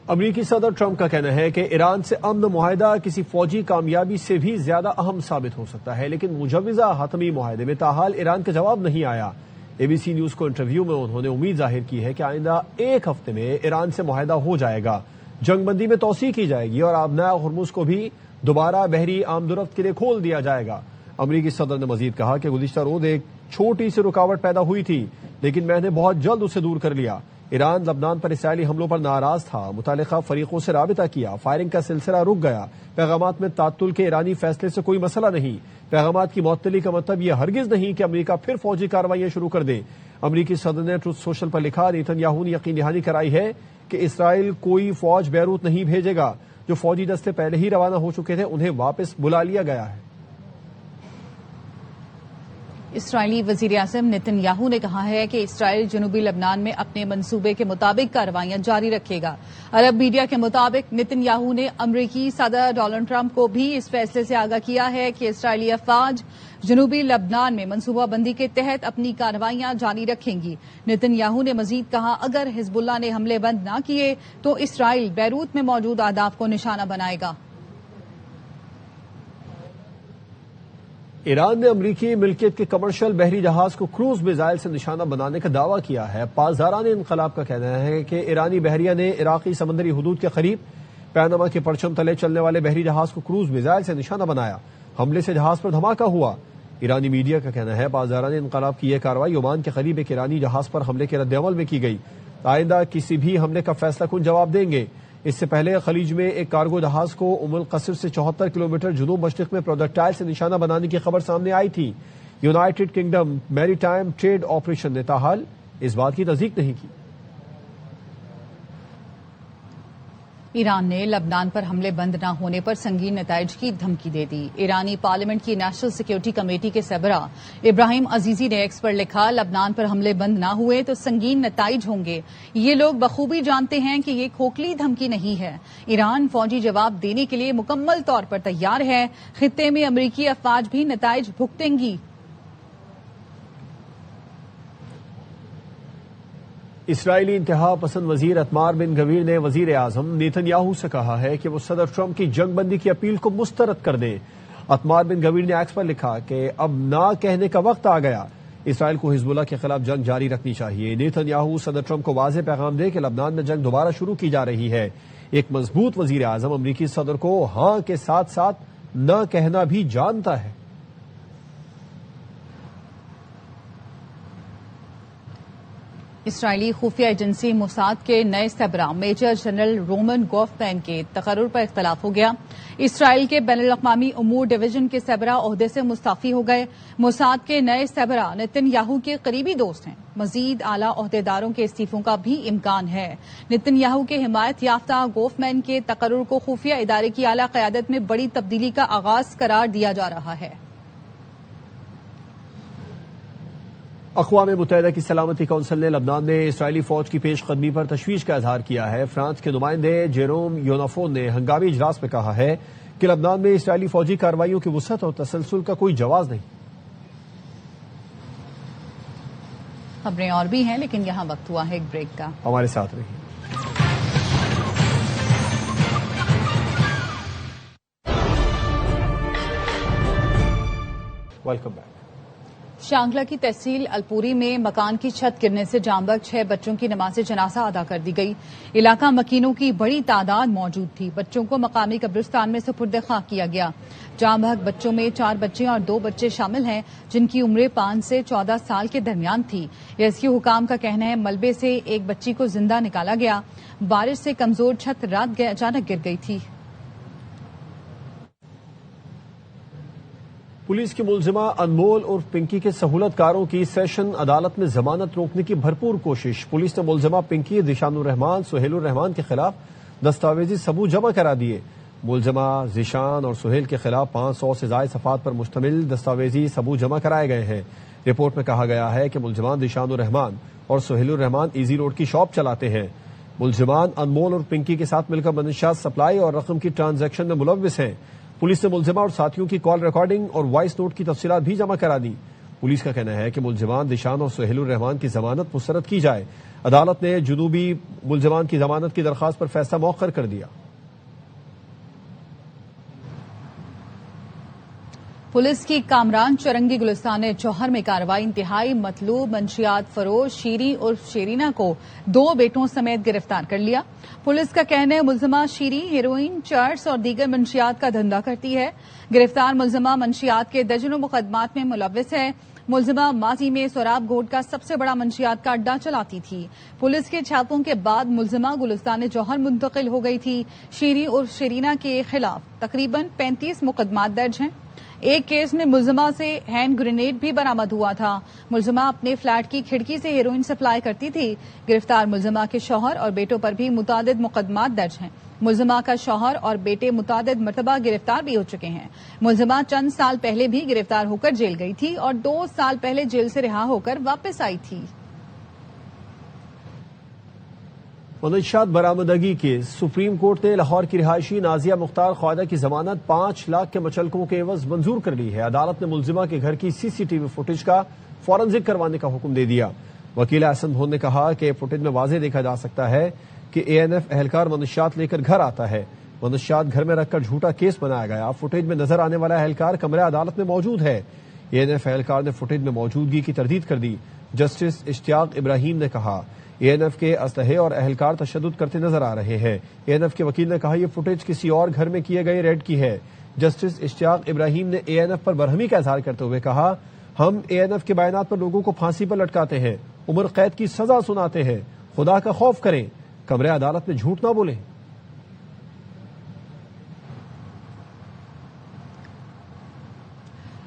امریکی صدر ٹرمپ کا کہنا ہے کہ ایران سے امن معاہدہ کسی فوجی کامیابی سے بھی زیادہ اہم ثابت ہو سکتا ہے، لیکن مجوزہ حتمی معاہدے میں تاحال ایران کا جواب نہیں آیا۔ ABC نیوز کو انٹرویو میں انہوں نے امید ظاہر کی ہے کہ آئندہ ایک ہفتے میں ایران سے معاہدہ ہو جائے گا، جنگ بندی میں توسیع کی جائے گی اور آبنائے ہرمز کو بھی دوبارہ بحری آمد و رفت کے لیے کھول دیا جائے گا۔ امریکی صدر نے مزید کہا کہ گزشتہ روز ایک چھوٹی سی رکاوٹ پیدا ہوئی تھی، لیکن میں نے بہت جلد اسے دور کر لیا۔ ایران لبنان پر اسرائیلی حملوں پر ناراض تھا، متعلقہ فریقوں سے رابطہ کیا، فائرنگ کا سلسلہ رک گیا۔ پیغامات میں تعطل کے ایرانی فیصلے سے کوئی مسئلہ نہیں۔ پیغامات کی معطلی کا مطلب یہ ہرگز نہیں کہ امریکہ پھر فوجی کارروائیاں شروع کر دے۔ امریکی صدر نے ٹروتھ سوشل پر لکھا، نیتن یاہو نے یقین دہانی کرائی ہے کہ اسرائیل کوئی فوج بیروت نہیں بھیجے گا۔ جو فوجی دستے پہلے ہی روانہ ہو چکے تھے انہیں واپس بلا لیا گیا ہے۔ اسرائیلی وزیراعظم نیتن یاہو نے کہا ہے کہ اسرائیل جنوبی لبنان میں اپنے منصوبے کے مطابق کارروائیاں جاری رکھے گا۔ عرب میڈیا کے مطابق نیتن یاہو نے امریکی صدر ڈونلڈ ٹرمپ کو بھی اس فیصلے سے آگاہ کیا ہے کہ اسرائیلی افواج جنوبی لبنان میں منصوبہ بندی کے تحت اپنی کارروائیاں جاری رکھیں گی۔ نیتن یاہو نے مزید کہا، اگر حزب اللہ نے حملے بند نہ کیے تو اسرائیل بیروت میں موجود اہداف کو نشانہ بنائے گا۔ ایران نے امریکی ملکیت کے کمرشل بحری جہاز کو کروز میزائل سے نشانہ بنانے کا دعویٰ کیا ہے۔ پاسداران انقلاب کا کہنا ہے کہ ایرانی بحریہ نے عراقی سمندری حدود کے قریب پیناما کے پرچم تلے چلنے والے بحری جہاز کو کروز میزائل سے نشانہ بنایا۔ حملے سے جہاز پر دھماکہ ہوا۔ ایرانی میڈیا کا کہنا ہے پاسداران انقلاب کی یہ کارروائی عمان کے قریب ایک ایرانی جہاز پر حملے کے رد عمل میں کی گئی۔ آئندہ کسی بھی حملے کا فیصلہ کن جواب دیں گے۔ اس سے پہلے خلیج میں ایک کارگو جہاز کو ام القصر سے 74 کلومیٹر جنوب مشرق میں پروجیکٹائل سے نشانہ بنانے کی خبر سامنے آئی تھی۔ یونائیٹڈ کنگڈم میری ٹائم ٹریڈ آپریشن نے تاحال اس بات کی تصدیق نہیں کی۔ ایران نے لبنان پر حملے بند نہ ہونے پر سنگین نتائج کی دھمکی دے دی۔ ایرانی پارلیمنٹ کی نیشنل سیکیورٹی کمیٹی کے سربراہ ابراہیم عزیزی نے ایکس پر لکھا، لبنان پر حملے بند نہ ہوئے تو سنگین نتائج ہوں گے۔ یہ لوگ بخوبی جانتے ہیں کہ یہ کھوکھلی دھمکی نہیں ہے۔ ایران فوجی جواب دینے کے لیے مکمل طور پر تیار ہے۔ خطے میں امریکی افواج بھی نتائج بھگتیں گی۔ اسرائیلی انتہا پسند وزیر اتمار بن گویر نے وزیر اعظم نیتن یاہو سے کہا ہے کہ وہ صدر ٹرمپ کی جنگ بندی کی اپیل کو مسترد کر دیں۔ اتمار بن گویر نے ایکس پر لکھا کہ اب نہ کہنے کا وقت آ گیا، اسرائیل کو حزب اللہ کے خلاف جنگ جاری رکھنی چاہیے۔ نیتن یاہو صدر ٹرمپ کو واضح پیغام دے کہ لبنان میں جنگ دوبارہ شروع کی جا رہی ہے۔ ایک مضبوط وزیر اعظم امریکی صدر کو ہاں کے ساتھ ساتھ نہ کہنا بھی جانتا ہے۔ اسرائیلی خفیہ ایجنسی موساد کے نئے سربراہ میجر جنرل رومن گوفمین کے تقرر پر اختلاف ہو گیا۔ اسرائیل کے بین الاقوامی امور ڈویژن کے سربراہ عہدے سے مستعفی ہو گئے۔ موساد کے نئے سربراہ نیتن یاہو کے قریبی دوست ہیں۔ مزید اعلی عہدیداروں کے استعفوں کا بھی امکان ہے۔ نیتن یاہو کے حمایت یافتہ گوفمین کے تقرر کو خفیہ ادارے کی اعلی قیادت میں بڑی تبدیلی کا آغاز قرار دیا جا رہا ہے۔ اقوام متحدہ کی سلامتی کونسل نے لبنان میں اسرائیلی فوج کی پیش قدمی پر تشویش کا اظہار کیا ہے۔ فرانس کے نمائندے جیروم یونافون نے ہنگامی اجلاس میں کہا ہے کہ لبنان میں اسرائیلی فوجی کارروائیوں کی وسعت اور تسلسل کا کوئی جواز نہیں۔ خبریں اور بھی ہیں لیکن یہاں وقت ہوا ہے ایک بریک کا۔ ہمارے ساتھ رہیے۔ Welcome back. شانگلہ کی تحصیل الپوری میں مکان کی چھت گرنے سے جاں بحق 6 بچوں کی نماز جنازہ ادا کر دی گئی۔ علاقہ مکینوں کی بڑی تعداد موجود تھی۔ بچوں کو مقامی قبرستان میں سپرد خاک کیا گیا۔ جاں بحق بچوں میں 4 بچے اور 2 بچے شامل ہیں جن کی عمریں 5 سے 14 سال کے درمیان تھی۔ ریسکیو حکام کا کہنا ہے ملبے سے ایک بچی کو زندہ نکالا گیا۔ بارش سے کمزور چھت رات اچانک گر گئی تھی۔ پولیس کی ملزمہ انمول اور پنکی کے سہولت کاروں کی سیشن عدالت میں ضمانت روکنے کی بھرپور کوشش۔ پولیس نے ملزمہ پنکی، ذیشان الرحمان، سہیل الرحمان کے خلاف دستاویزی ثبوت جمع کرا دیے۔ ملزمہ ذیشان اور سہیل کے خلاف 500 سے زائد صفحات پر مشتمل دستاویزی ثبوت جمع کرائے گئے ہیں۔ رپورٹ میں کہا گیا ہے کہ ملزمان ذیشان الرحمان اور سہیل الرحمان ایزی روڈ کی شاپ چلاتے ہیں۔ ملزمان انمول اور پنکی کے ساتھ مل کر منشیات سپلائی اور رقم کی ٹرانزیکشن میں ملوث ہیں۔ پولیس نے ملزمہ اور ساتھیوں کی کال ریکارڈنگ اور وائس نوٹ کی تفصیلات بھی جمع کرا دی۔ پولیس کا کہنا ہے کہ ملزمان ذیشان اور سہیل الرحمان کی ضمانت مسترد کی جائے۔ عدالت نے جنوبی ملزمان کی ضمانت کی درخواست پر فیصلہ مؤخر کر دیا۔ پولیس کی کامران چرنگی گلستان جوہر میں کارروائی انتہائی مطلوب منشیات فروش شیریں عرف شیرینہ کو 2 بیٹوں سمیت گرفتار کر لیا۔ پولیس کا کہنا ہے ملزمہ شیریں ہیروئن، چرس اور دیگر منشیات کا دھندا کرتی ہے۔ گرفتار ملزمہ منشیات کے درجنوں مقدمات میں ملوث ہے۔ ملزمہ ماضی میں سوراب گھوٹ کا سب سے بڑا منشیات کا اڈہ چلاتی تھی۔ پولیس کے چھاپوں کے بعد ملزمہ گلستان جوہر منتقل ہو گئی تھی۔ شیریں عرف شیرینہ کے خلاف تقریباً 35 مقدمات درج ہیں۔ ایک کیس میں ملزمہ سے ہینڈ گرینیڈ بھی برآمد ہوا تھا۔ ملزمہ اپنے فلیٹ کی کھڑکی سے ہیروئن سپلائی کرتی تھی۔ گرفتار ملزمہ کے شوہر اور بیٹوں پر بھی متعدد مقدمات درج ہیں۔ ملزمہ کا شوہر اور بیٹے متعدد مرتبہ گرفتار بھی ہو چکے ہیں۔ ملزمہ چند سال پہلے بھی گرفتار ہو کر جیل گئی تھی اور 2 سال پہلے جیل سے رہا ہو کر واپس آئی تھی۔ منشیات برآمدگی کے سپریم کورٹ نے لاہور کی رہائشی نازیہ مختار خواجہ کی ضمانت 5 لاکھ کے مچلقوں کے عوض منظور کر لی ہے۔ عدالت نے ملزمہ کے گھر کی CCTV فوٹیج کا فورنزک کروانے کا حکم دے دیا۔ وکیل احسن بھون نے کہا کہ فوٹیج میں واضح دیکھا جا سکتا ہے کہ ANF اہلکار منشیات لے کر گھر آتا ہے۔ منشیات گھر میں رکھ کر جھوٹا کیس بنایا گیا۔ فوٹیج میں نظر آنے والا اہلکار کمرہ عدالت میں موجود ہے۔ ANF اہلکار نے فوٹیج میں موجودگی کی تردید کر دی۔ جسٹس اشتیاق ابراہیم نے کہا ANF کے اسلحے اور اہلکار تشدد کرتے نظر آ رہے ہیں۔ ANF کے وکیل نے کہا یہ فوٹیج کسی اور گھر میں کیے گئے ریڈ کی ہے۔ جسٹس اشتیاق ابراہیم نے ANF پر برہمی کا اظہار کرتے ہوئے کہا ہم ANF کے بیانات پر لوگوں کو پھانسی پر لٹکاتے ہیں، عمر قید کی سزا سناتے ہیں۔ خدا کا خوف کریں، کمرہ عدالت میں جھوٹ نہ بولیں۔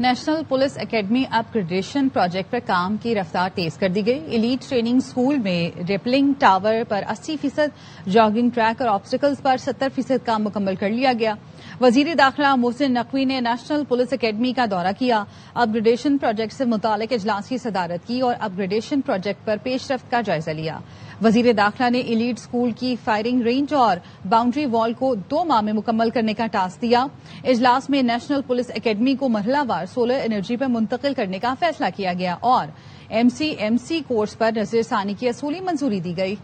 نیشنل پولیس اکیڈمی اپ گریڈیشن پروجیکٹ پر کام کی رفتار تیز کر دی گئی۔ ایلیٹ ٹریننگ سکول میں ریپلنگ ٹاور پر 80%، جاگنگ ٹریک اور آبسٹیکلز پر 70% کام مکمل کر لیا گیا۔ وزیر داخلہ محسن نقوی نے نیشنل پولیس اکیڈمی کا دورہ کیا، اپ گریڈیشن پروجیکٹ سے متعلق اجلاس کی صدارت کی اور اپ گریڈیشن پروجیکٹ پر پیش رفت کا جائزہ لیا۔ وزیر داخلہ نے ایلیٹ اسکول کی فائرنگ رینج اور باؤنڈری وال کو 2 ماہ میں مکمل کرنے کا ٹاسک دیا۔ اجلاس میں نیشنل پولیس اکیڈمی کو مرحلہ وار سولر انرجی پر منتقل کرنے کا فیصلہ کیا گیا اور MCMC کورس پر نظر ثانی کی اصولی منظوری دی گئی۔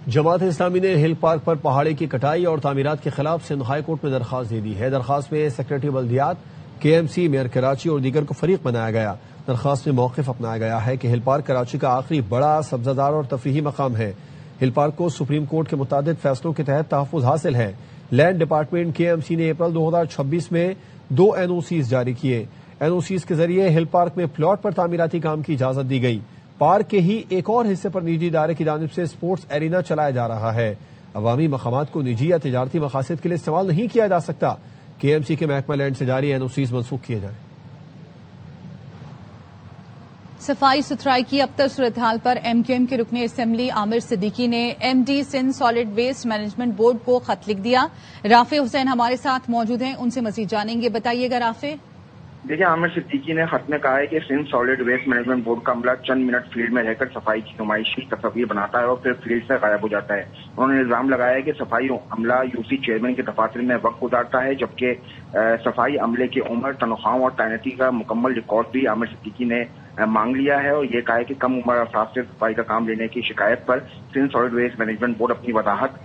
جماعت اسلامی نے ہل پارک پر پہاڑی کی کٹائی اور تعمیرات کے خلاف سندھ ہائی کورٹ میں درخواست دے دی ہے۔ درخواست میں سیکریٹری بلدیات، KMC، میئر کراچی اور دیگر کو فریق بنایا گیا۔ درخواست میں موقف اپنایا گیا ہے کہ ہل پارک کراچی کا آخری بڑا سبزہ اور تفریحی مقام ہے۔ ہل پارک کو سپریم کورٹ کے متعدد فیصلوں کے تحت تحفظ حاصل ہے۔ لینڈ ڈپارٹمنٹ KMC نے اپریل 2026 میں 2 NOCs جاری کیے۔ NOCs کے ذریعے ہل پارک میں پلاٹ پر تعمیراتی کام کی اجازت دی گئی۔ پارک کے ہی ایک اور حصے پر نجی ادارے کی جانب سے سپورٹس ایرینا چلایا جا رہا ہے۔ عوامی مقامات کو نجی یا تجارتی مقاصد کے لیے استعمال نہیں کیا جا سکتا۔ KMC کے محکمہ لینڈ سے جاری NOCs منسوخ کیے جائیں۔ صفائی ستھرائی کی ابتر صورتحال پر MQM کے رکن اسمبلی عامر صدیقی نے MD Sindh solid waste management board کو خط لکھ دیا۔ رافع حسین ہمارے ساتھ موجود ہیں، ان سے مزید جانیں گے۔ بتائیے گا رافع۔ دیکھیے، عامر صدیقی نے خط میں کہا ہے کہ Sindh solid waste management board کا عملہ چند منٹ فیلڈ میں رہ کر صفائی کی نمائشی تصاویر بناتا ہے اور پھر فیلڈ سے غائب ہو جاتا ہے۔ انہوں نے الزام لگایا ہے کہ صفائی عملہ UC چیئرمین کے دفاتر میں وقت گزارتا ہے، جبکہ صفائی عملے کی عمر، تنخواہوں اور تعیناتی کا مکمل ریکارڈ بھی عامر صدیقی نے مانگ لیا ہے اور یہ کہا ہے کہ کم عمر افراد سے صفائی کا کام لینے کی شکایت پر Sindh solid waste management board اپنی وضاحت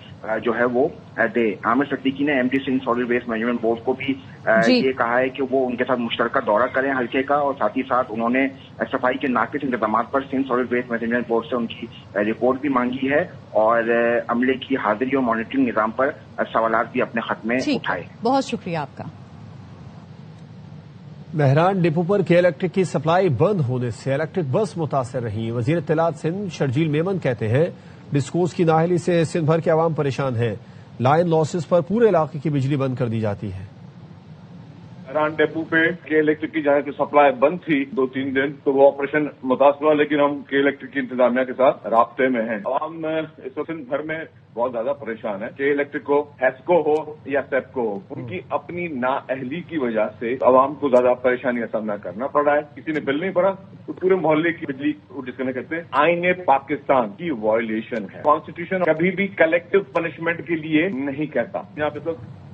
جو ہے وہ دے۔ عامر صدیقی نے MD Sindh solid waste management board کو بھی یہ کہا ہے کہ وہ ان کے ساتھ مشترکہ دورہ کریں حلقے کا، اور ساتھ ہی ساتھ انہوں نے صفائی کے ناقص انتظامات پر Sindh solid waste management board سے ان کی رپورٹ بھی مانگی ہے اور عملے کی حاضری اور مانیٹرنگ نظام پر سوالات بھی اپنے خط میں اٹھائے۔ بہت شکریہ آپ کا۔ مہران ڈپو پر کے الیکٹرک کی سپلائی بند ہونے سے الیکٹرک بس متاثر رہی۔ وزیر اطلاعات سندھ شرجیل میمن کہتے ہیں ڈسکوز کی نااہلی سے سندھ بھر کے عوام پریشان ہیں۔ لائن لاسز پر پورے علاقے کی بجلی بند کر دی جاتی ہے۔ مہران ڈپو پہ کے الیکٹرک کی جہاں کی سپلائی بند تھی 2-3 دن، تو وہ آپریشن متاثر ہوا، لیکن ہم کے الیکٹرک کی انتظامیہ کے ساتھ رابطے میں ہیں۔ عوام اس وقت سندھ بھر میں بہت زیادہ پریشان ہے۔ کے الیکٹرک کو ہیسکو ہو یا سیپکو ہو، ان کی اپنی نااہلی کی وجہ سے عوام کو زیادہ پریشانی کا سامنا کرنا پڑ رہا ہے۔ کسی نے بل نہیں بھرا تو پورے محلے کی بجلی ڈسکنیکٹ کرتے ہیں۔ آئین پاکستان کی وائلیشن ہے۔ کانسٹیٹیوشن کبھی بھی کلیکٹو پنشمنٹ کے لیے نہیں کہتا۔ یہاں پہ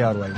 ARY।